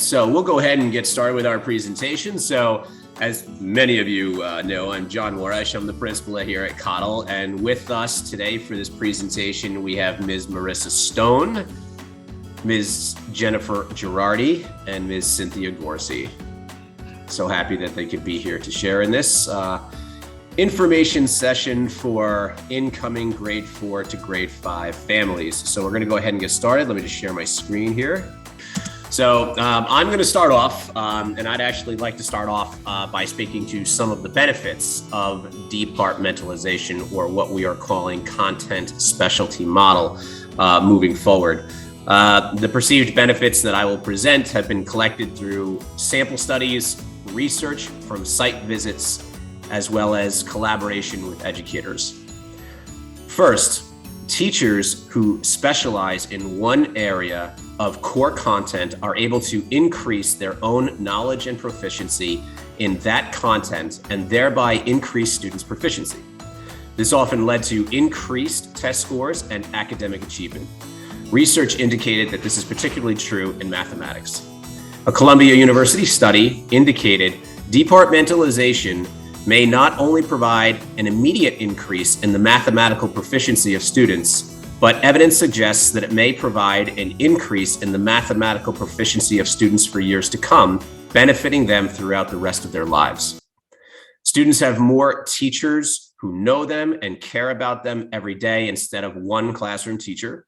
so we'll go ahead and get started with our presentation. So as many of you know, I'm John Warash. I'm the principal here at Cottle. And with us today for this presentation, we have Ms. Marissa Stone, Ms. Jennifer Girardi, and Ms. Cynthia Gorsey. So happy that they could be here to share in this information session for incoming grade 4 to grade 5 families. So we're going to go ahead and get started. Let me just share my screen here. So I'm going to start off, and I'd actually like to start off by speaking to some of the benefits of departmentalization, or what we are calling content specialty model moving forward. The perceived benefits that I will present have been collected through sample studies, research from site visits, as well as collaboration with educators. First, teachers who specialize in one area of core content are able to increase their own knowledge and proficiency in that content and thereby increase students' proficiency. This often led to increased test scores and academic achievement. Research indicated that this is particularly true in mathematics. A Columbia University study indicated departmentalization may not only provide an immediate increase in the mathematical proficiency of students, but evidence suggests that it may provide an increase in the mathematical proficiency of students for years to come, benefiting them throughout the rest of their lives. Students have more teachers who know them and care about them every day instead of one classroom teacher.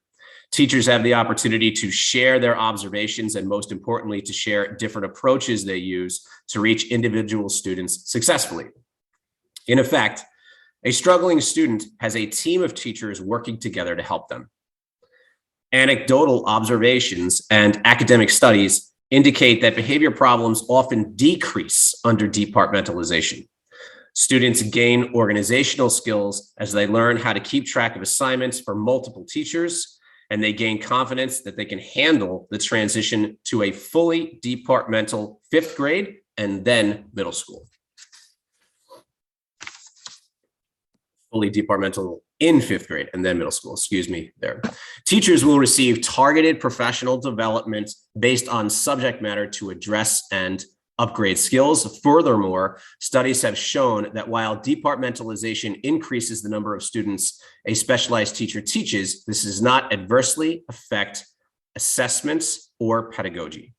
Teachers have the opportunity to share their observations and, most importantly, to share different approaches they use to reach individual students successfully. In effect, a struggling student has a team of teachers working together to help them. Anecdotal observations and academic studies indicate that behavior problems often decrease under departmentalization. Students gain organizational skills as they learn how to keep track of assignments for multiple teachers, and they gain confidence that they can handle the transition to a fully departmental 5th grade and then middle school. Fully departmental in 5th grade and then middle school, excuse me there. Teachers will receive targeted professional development based on subject matter to address and upgrade skills. Furthermore, studies have shown that while departmentalization increases the number of students a specialized teacher teaches, this does not adversely affect assessments or pedagogy.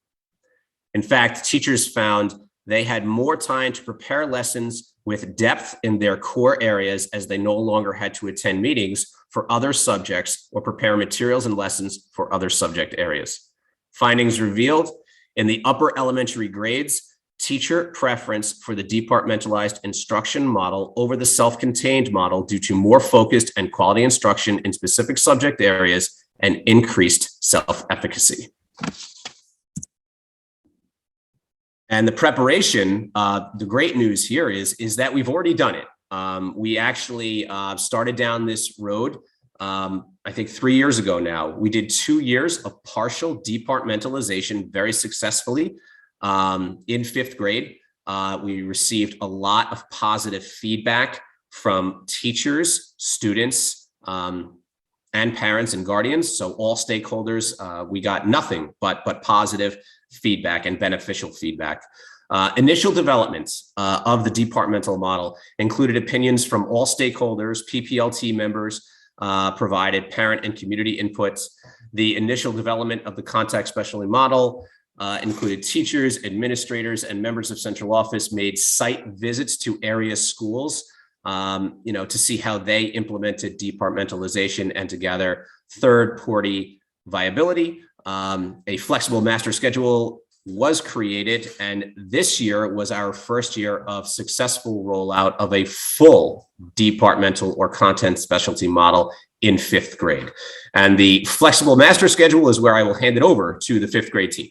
In fact, teachers found they had more time to prepare lessons with depth in their core areas, as they no longer had to attend meetings for other subjects or prepare materials and lessons for other subject areas. Findings revealed in the upper elementary grades, teacher preference for the departmentalized instruction model over the self-contained model due to more focused and quality instruction in specific subject areas and increased self-efficacy. And the preparation, the great news here is that we've already done it. We actually started down this road, I think 3 years ago now. We did 2 years of partial departmentalization very successfully in 5th grade. We received a lot of positive feedback from teachers, students, and parents and guardians. So all stakeholders, we got nothing but positive feedback and beneficial feedback. Initial developments of the departmental model included opinions from all stakeholders, PPLT members, provided parent and community inputs. The initial development of the contact specialty model included teachers, administrators, and members of central office made site visits to area schools, to see how they implemented departmentalization and to gather third-party viability. A flexible master schedule was created, and this year was our first year of successful rollout of a full departmental or content specialty model in 5th grade. And the flexible master schedule is where I will hand it over to the 5th grade team.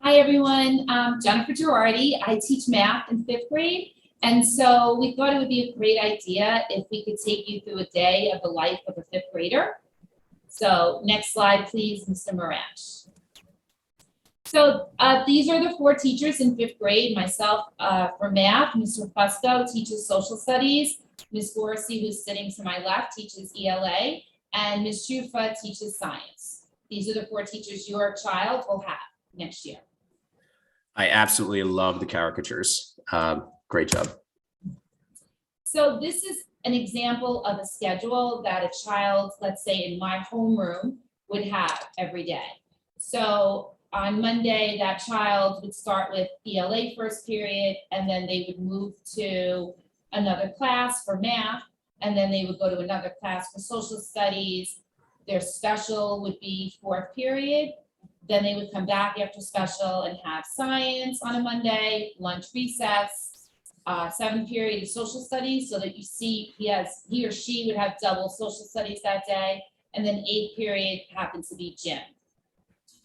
Hi everyone, I'm Jennifer Girardi. I teach math in 5th grade. And so we thought it would be a great idea if we could take you through a day of the life of a 5th grader. So next slide, please, Mr. Morash. So these are the 4 teachers in 5th grade. Myself for math, Mr. Fusco teaches social studies, Ms. Gorsey, who's sitting to my left, teaches ELA, and Ms. Shufa teaches science. These are the 4 teachers your child will have. next year. I absolutely love the caricatures. Great job. So this is an example of a schedule that a child, let's say in my homeroom, would have every day. So on Monday, that child would start with ELA first period, and then they would move to another class for math, and then they would go to another class for social studies. Their special would be fourth period. Then they would come back after special and have science on a Monday, lunch recess, 7th period of social studies, so that you see he or she would have double social studies that day, and then 8th period happens to be gym.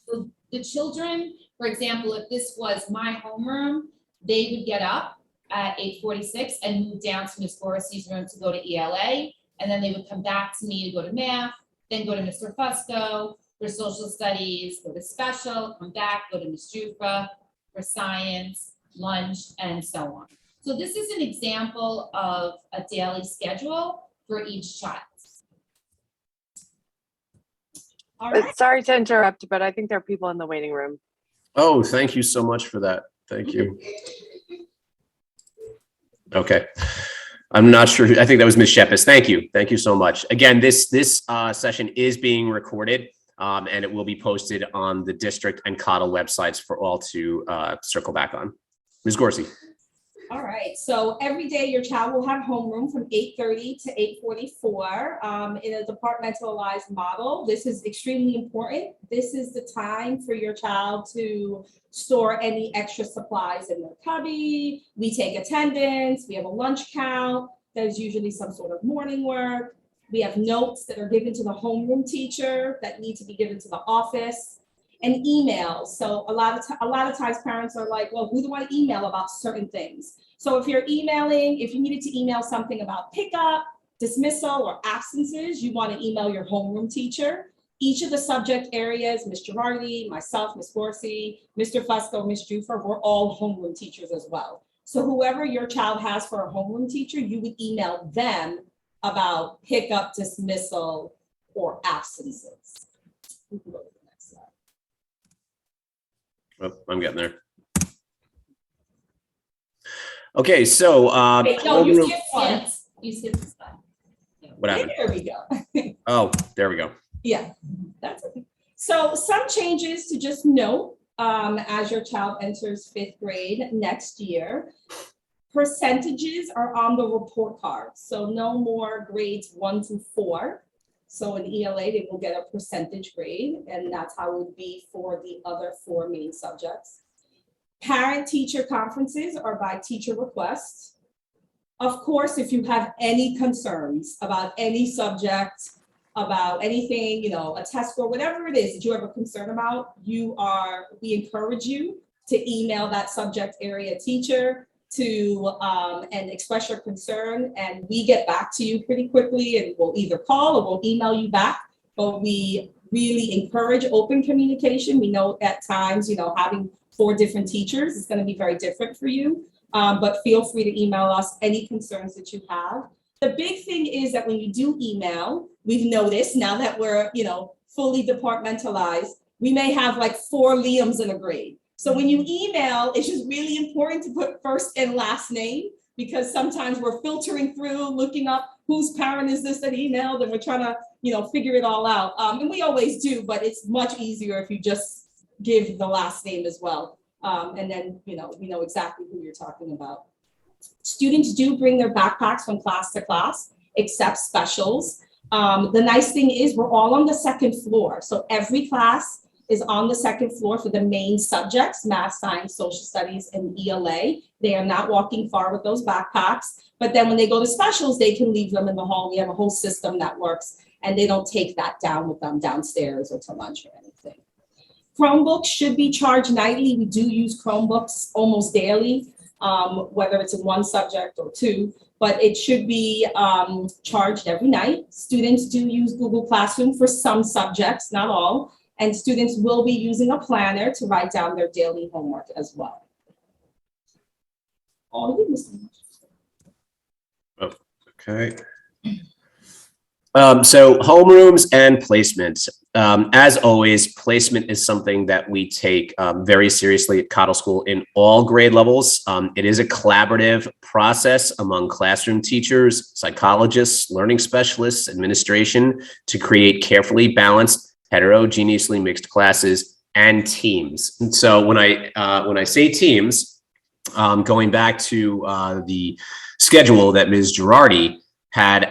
So the children, for example, if this was my homeroom, they would get up at 8:46 and move down to Ms. Gorcy's room to go to ELA, and then they would come back to me to go to math, then go to Mr. Fusco for social studies, go to special, come back, go to Ms. Jufra for science, lunch, and so on. So this is an example of a daily schedule for each child. All right. Sorry to interrupt, but I think there are people in the waiting room. Oh, thank you so much for that. Thank you. Okay. I'm not sure. I think that was Ms. Shepis. Thank you. Thank you so much. Again, this session is being recorded, and it will be posted on the district and COTL websites for all to circle back on. Ms. Gorcy. All right, so every day your child will have homeroom from 8:30 to 8:44 in a departmentalized model. This is extremely important. This is the time for your child to store any extra supplies in their cubby. We take attendance, we have a lunch count. There's usually some sort of morning work. We have notes that are given to the homeroom teacher that need to be given to the office. And emails. So a lot of times parents are like, well, who do I email about certain things? So if you're emailing, if you needed to email something about pickup, dismissal, or absences, you want to email your homeroom teacher. Each of the subject areas, Ms. Girardi, myself, Ms. Gorcy, Mr. Fusco, Ms. Jufra, we're all homeroom teachers as well. So whoever your child has for a homeroom teacher, you would email them about pickup, dismissal, or absences. Oh, I'm getting there. Okay, so Wait, no, you skipped one. You skipped this one. what happened? There we go. Oh, there we go. Yeah, that's okay. So some changes to just note as your child enters 5th grade next year. Percentages are on the report card. So no more grades 1 through 4. So in ELA, they will get a percentage grade, and that's how it would be for the other 4 main subjects. Parent-teacher conferences are by teacher request. Of course, if you have any concerns about any subject, about anything, you know, a test score, whatever it is that you have a concern about, we encourage you to email that subject area teacher and express your concern, and we get back to you pretty quickly, and we'll either call or we'll email you back. But we really encourage open communication. We know at times, you know, having 4 different teachers is going to be very different for you, but feel free to email us any concerns that you have. The big thing is that when you do email, we've noticed now that we're, you know, fully departmentalized, we may have like 4 Liams in a grade. So when you email, it's just really important to put first and last name, because sometimes we're filtering through, looking up whose parent is this that emailed, and we're trying to, you know, figure it all out. And we always do, but it's much easier if you just give the last name as well. And then, you know, we know exactly who you're talking about. Students do bring their backpacks from class to class, except specials. The nice thing is we're all on the 2nd floor. So every class is on the 2nd floor for the main subjects, math, science, social studies, and ELA. They are not walking far with those backpacks, but then when they go to specials, they can leave them in the hall. We have a whole system that works, and they don't take that down with them downstairs or to lunch or anything. Chromebooks should be charged nightly. We do use Chromebooks almost daily, whether it's in 1 subject or 2, but it should be charged every night. Students do use Google Classroom for some subjects, not all. And students will be using a planner to write down their daily homework as well. All of you, Mr. Oh, okay. So homerooms and placement. As always, placement is something that we take very seriously at Cottle School in all grade levels. It is a collaborative process among classroom teachers, psychologists, learning specialists, administration to create carefully balanced, heterogeneously mixed classes and teams. And so when I say teams, going back to the schedule that Ms. Girardi had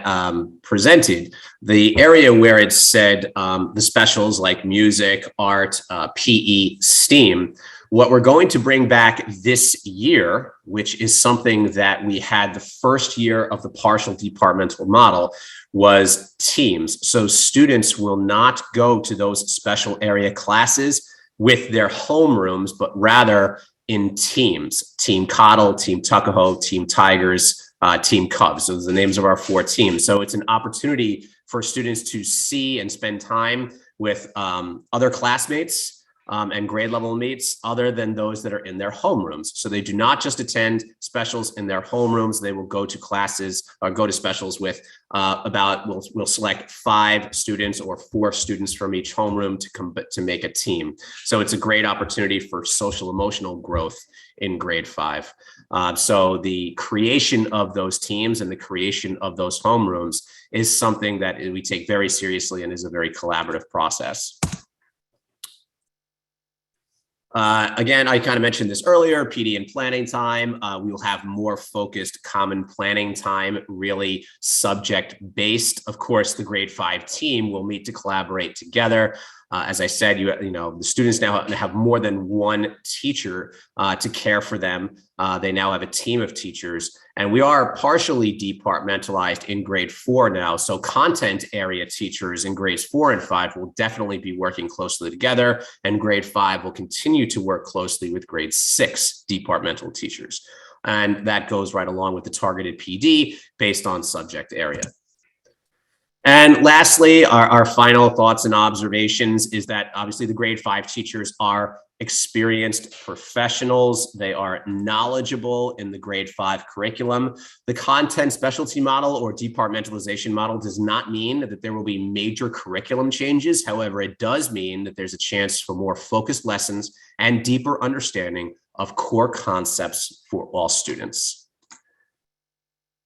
presented, the area where it said the specials like music, art, PE, STEAM, what we're going to bring back this year, which is something that we had the first year of the partial departmental model, was teams. So students will not go to those special area classes with their homerooms, but rather in teams: Team Cottle, Team Tuckahoe, Team Tigers, Team Cubs. Those are the names of our 4 teams. So it's an opportunity for students to see and spend time with other classmates and grade level mates other than those that are in their homerooms. So they do not just attend specials in their homerooms. They will go to classes or go to specials with we'll select 5 students or 4 students from each homeroom to make a team. So it's a great opportunity for social emotional growth in grade 5. So the creation of those teams and the creation of those homerooms is something that we take very seriously and is a very collaborative process. Again, I kind of mentioned this earlier, PD and planning time. We will have more focused common planning time, really subject based. Of course, the grade 5 team will meet to collaborate together. As I said, the students now have more than one teacher to care for them. They now have a team of teachers, and we are partially departmentalized in grade 4 now. So content area teachers in grades 4 and 5 will definitely be working closely together, and grade 5 will continue to work closely with grade 6 departmental teachers. And that goes right along with the targeted PD based on subject area. And lastly, our final thoughts and observations is that obviously the grade 5 teachers are experienced professionals. They are knowledgeable in the grade 5 curriculum. The content specialty model or departmentalization model does not mean that there will be major curriculum changes. However, it does mean that there's a chance for more focused lessons and deeper understanding of core concepts for all students.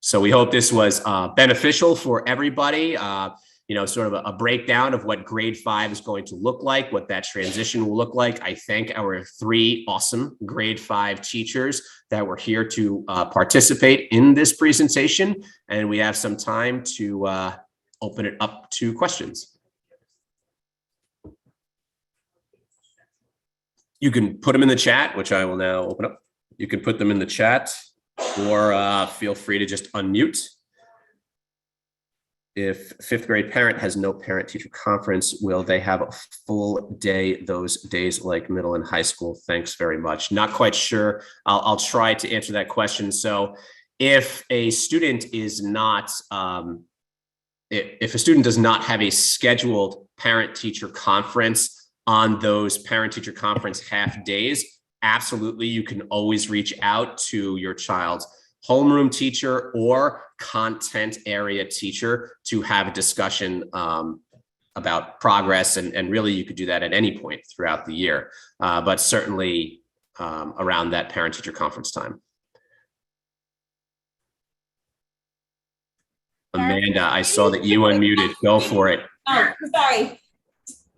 So we hope this was beneficial for everybody. Sort of a breakdown of what grade 5 is going to look like, what that transition will look like. I thank our 3 awesome grade 5 teachers that were here to participate in this presentation. And we have some time to open it up to questions. You can put them in the chat, which I will now open up. You can put them in the chat, or feel free to just unmute. If 5th grade parent has no parent teacher conference, will they have a full day those days like middle and high school? Thanks very much. Not quite sure. I'll try to answer that question. So if a student is not, if a student does not have a scheduled parent teacher conference on those parent teacher conference half days, absolutely, you can always reach out to your child's homeroom teacher or content area teacher to have a discussion about progress. And really, you could do that at any point throughout the year, but certainly around that parent teacher conference time. Amanda, I saw that you unmuted. Go for it. Oh, sorry.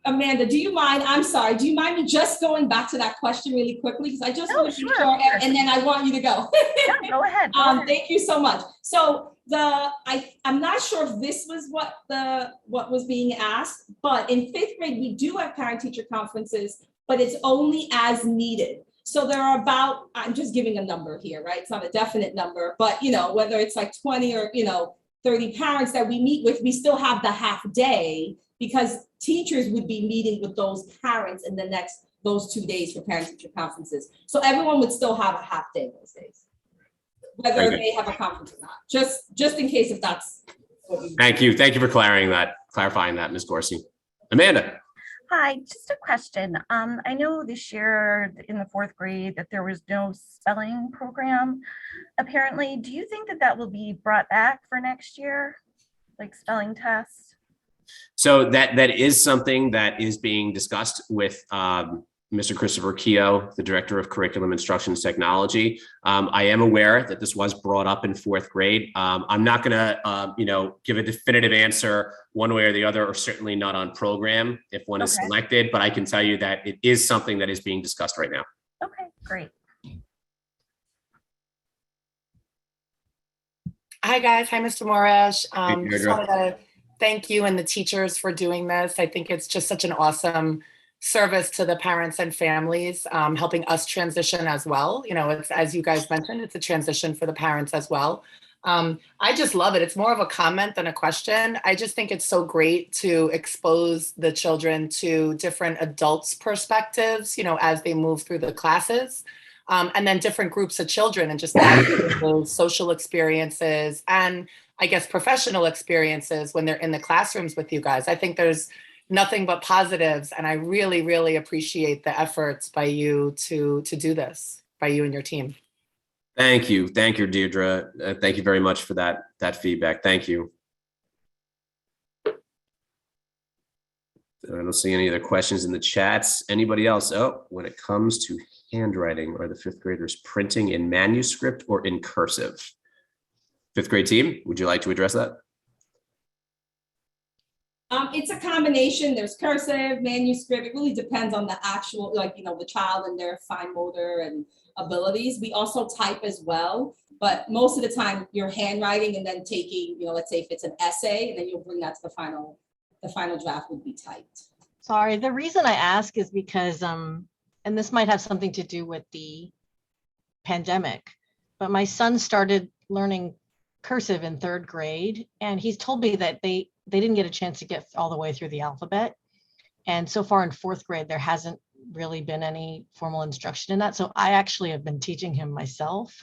Amanda, do you mind? I'm sorry. Do you mind me just going back to that question really quickly? Because I just want to be sure, and then I want you to go. Yeah, go ahead. Thank you so much. So I'm not sure if this was what was being asked, but in 5th grade we do have parent-teacher conferences, but it's only as needed. So there are about, I'm just giving a number here, right? It's not a definite number, but whether it's like 20 or 30 parents that we meet with, we still have the half day, because teachers would be meeting with those parents in those 2 days for parent-teacher conferences. So everyone would still have a half day those days, whether they have a conference or not, just in case if that's what you. Thank you. Thank you for clarifying that, Ms. Gorsi. Amanda. Hi, just a question. I know this year in the 4th grade that there was no spelling program. Apparently, do you think that will be brought back for next year, like spelling tests? So that is something that is being discussed with Mr. Christopher Keogh, the Director of Curriculum Instruction Technology. I am aware that this was brought up in fourth grade. I'm not going to, give a definitive answer one way or the other, or certainly not on program if one is Okay. selected, but I can tell you that it is something that is being discussed right now. Okay, great. Hi, guys. Hi, Mr. Morash. Hey, Just Deirdre. wanted to thank you and the teachers for doing this. I think it's just such an awesome service to the parents and families, helping us transition as well. It's, as you guys mentioned, it's a transition for the parents as well. I just love it. It's more of a comment than a question. I just think it's so great to expose the children to different adults' perspectives, as they move through the classes. And then different groups of children, and just those social experiences and I guess professional experiences when they're in the classrooms with you guys. I think there's nothing but positives, and I really, really appreciate the efforts by you to do this, by you and your team. Thank you, Deirdre. Thank you very much for that feedback. Thank you. I don't see any other questions in the chats. Anybody else? Oh, when it comes to handwriting, are the fifth graders printing in manuscript or in cursive? Fifth grade team, would you like to address that? It's a combination. There's cursive, manuscript. It really depends on the actual, the child and their fine motor and abilities. We also type as well, but most of the time you're handwriting and then taking, let's say if it's an essay, and then you'll bring that to the final draft would be typed. Sorry, the reason I ask is because, and this might have something to do with the pandemic, but my son started learning cursive in third grade, and he's told me that they didn't get a chance to get all the way through the alphabet. And so far in fourth grade, there hasn't really been any formal instruction in that. So I actually have been teaching him myself.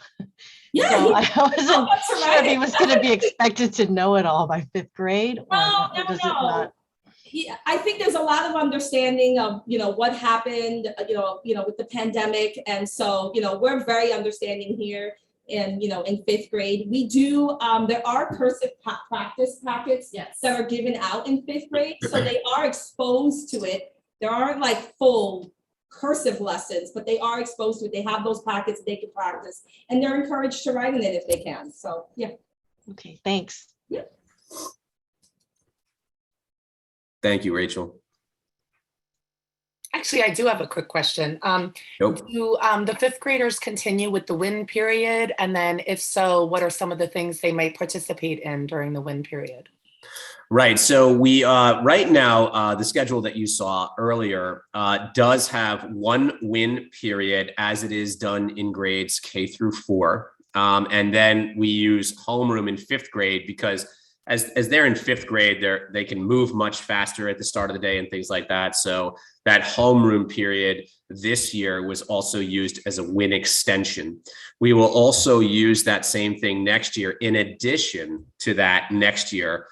Yeah, so I wasn't sure if he right. was going to be expected to know it all by fifth grade. No. Not? Yeah, I think there's a lot of understanding of, what happened, with the pandemic. And so, we're very understanding here in fifth grade. We do, there are cursive practice packets that are given out in fifth grade. So they are exposed to it. There aren't like full cursive lessons, but they are exposed to it. They have those packets they can practice, and they're encouraged to write in it if they can. So, yeah. Okay, thanks. Yeah. Thank you, Rachel. Actually, I do have a quick question. Nope. Do the fifth graders continue with the WIN period? And then if so, what are some of the things they might participate in during the WIN period? Right. So we right now, the schedule that you saw earlier does have one WIN period as it is done in grades K through 4. And then we use homeroom in fifth grade because as they're in fifth grade, they can move much faster at the start of the day and things like that. So that homeroom period this year was also used as a WIN extension. We will also use that same thing next year. In addition to that, next year,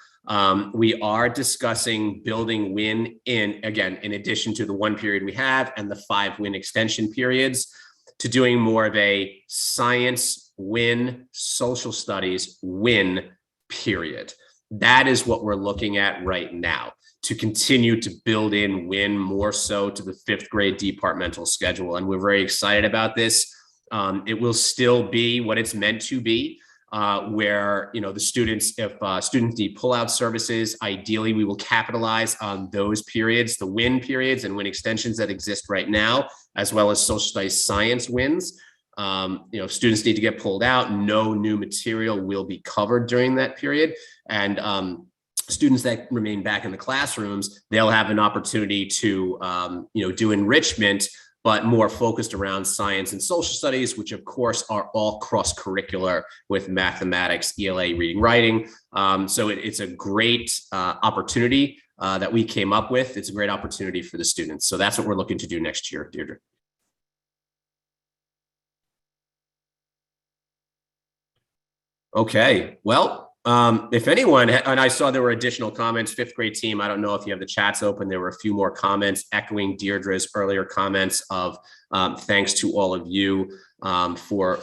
we are discussing building WIN in addition to the 1 period we have and the 5 WIN extension periods, to doing more of a science WIN, social studies WIN period. That is what we're looking at right now, to continue to build in WIN more so to the fifth grade departmental schedule. And we're very excited about this. It will still be what it's meant to be, where, the students, if students need pull-out services, ideally we will capitalize on those periods, the WIN periods and WIN extensions that exist right now, as well as social studies science WINs. If students need to get pulled out, no new material will be covered during that period. And students that remain back in the classrooms, they'll have an opportunity to, do enrichment, but more focused around science and social studies, which of course are all cross-curricular with mathematics, ELA, reading, writing. So it's a great opportunity that we came up with. It's a great opportunity for the students. So that's what we're looking to do next year, Deirdre. Okay, well, if anyone, and I saw there were additional comments, fifth grade team, I don't know if you have the chats open. There were a few more comments echoing Deirdre's earlier comments of thanks to all of you for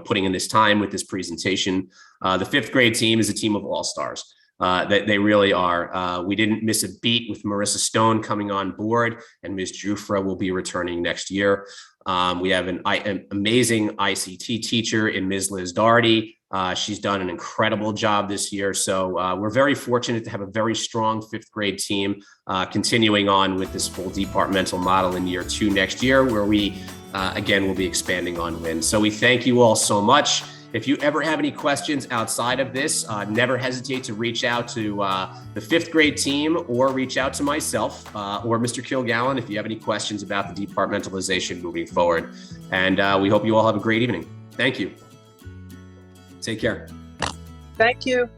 putting in this time with this presentation. The fifth grade team is a team of all-stars. They really are. We didn't miss a beat with Marissa Stone coming on board, and Ms. Jufra will be returning next year. We have an amazing ICT teacher in Ms. Liz Doherty. She's done an incredible job this year. So we're very fortunate to have a very strong 5th grade team continuing on with this full departmental model in year 2 next year, where we, again, will be expanding on WIN. So we thank you all so much. If you ever have any questions outside of this, never hesitate to reach out to the 5th grade team or reach out to myself or Mr. Kilgallen if you have any questions about the departmentalization moving forward. And we hope you all have a great evening. Thank you. Take care. Thank you.